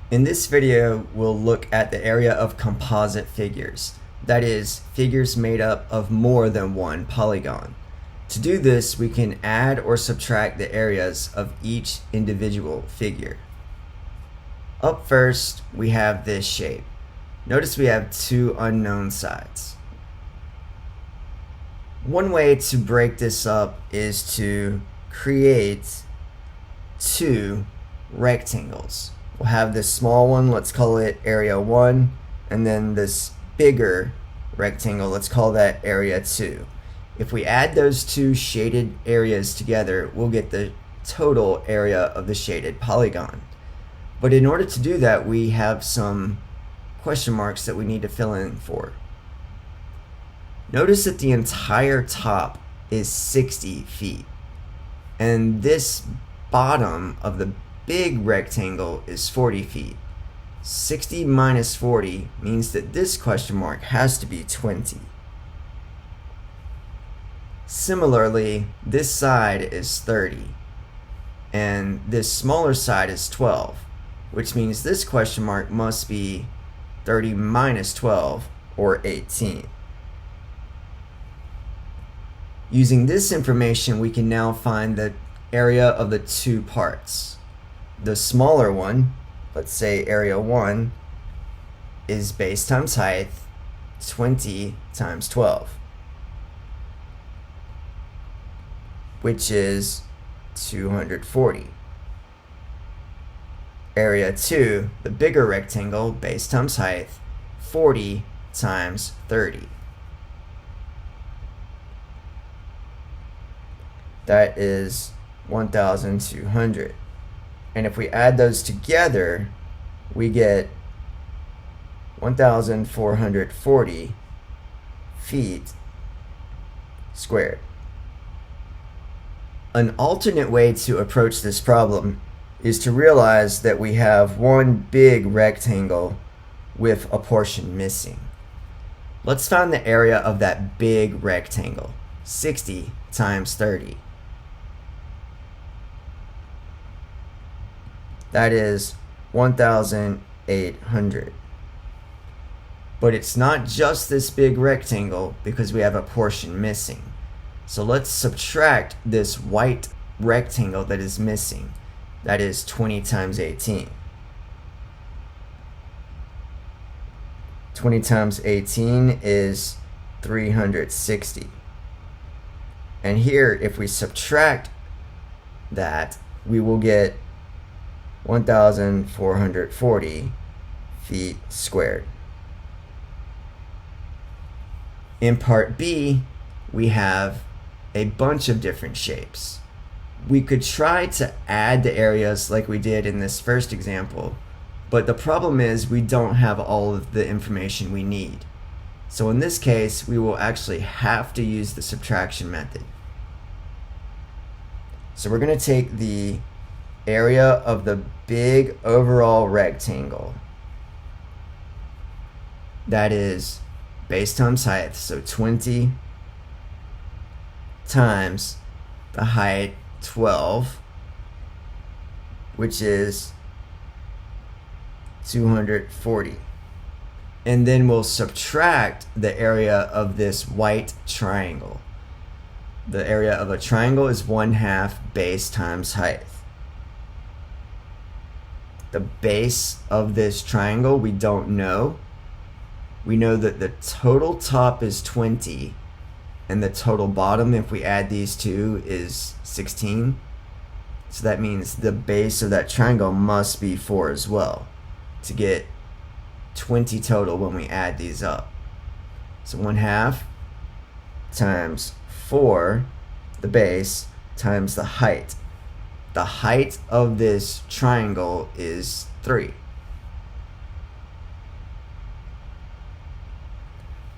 In this video, we'll look at the area of composite figures. That is, figures made up of more than one polygon. To do this, we can add or subtract the areas of each individual figure. Up first, we have this shape. Notice we have two unknown sides. One way to break this up is to create two rectangles. We'll have this small one, let's call it area 1, and then this bigger rectangle, let's call that area 2. If we add those two shaded areas together, we'll get the total area of the shaded polygon. But in order to do that, we have some question marks that we need to fill in for. Notice that the entire top is 60 feet, and this bottom of the big rectangle is 40 feet. 60 minus 40 means that this question mark has to be 20. Similarly, this side is 30, and this smaller side is 12, which means this question mark must be 30 minus 12, or 18. Using this information, we can now find the area of the two parts. The smaller one, let's say area 1, is base times height, 20 times 12, which is 240. Area 2, the bigger rectangle, base times height, 40 times 30. That is 1,200. And if we add those together, we get 1,440 feet squared. An alternate way to approach this problem is to realize that we have one big rectangle with a portion missing. Let's find the area of that big rectangle, 60 times 30. That is 1,800. But it's not just this big rectangle because we have a portion missing. So let's subtract this white rectangle that is missing. That is 20 times 18. 20 times 18 is 360. And here, if we subtract that, we will get 1,440 feet squared. In part B, we have a bunch of different shapes. We could try to add the areas like we did in this first example, but the problem is we don't have all of the information we need. So in this case, we will actually have to use the subtraction method. So we're going to take the area of the big overall rectangle. That is base times height, so 20 times the height, 12, which is 240. And then we'll subtract the area of this white triangle. The area of a triangle is 1/2 base times height. The base of this triangle we don't know. We know that the total top is 20 and the total bottom, if we add these two, is 16. So that means the base of that triangle must be 4 as well to get 20 total when we add these up. So 1/2 times 4, the base, times the height. The height of this triangle is 3.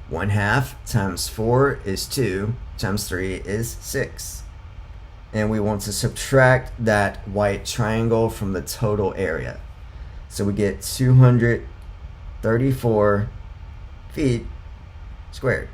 1/2 times 4 is 2, times 3 is 6. And we want to subtract that white triangle from the total area. So we get 234 feet squared.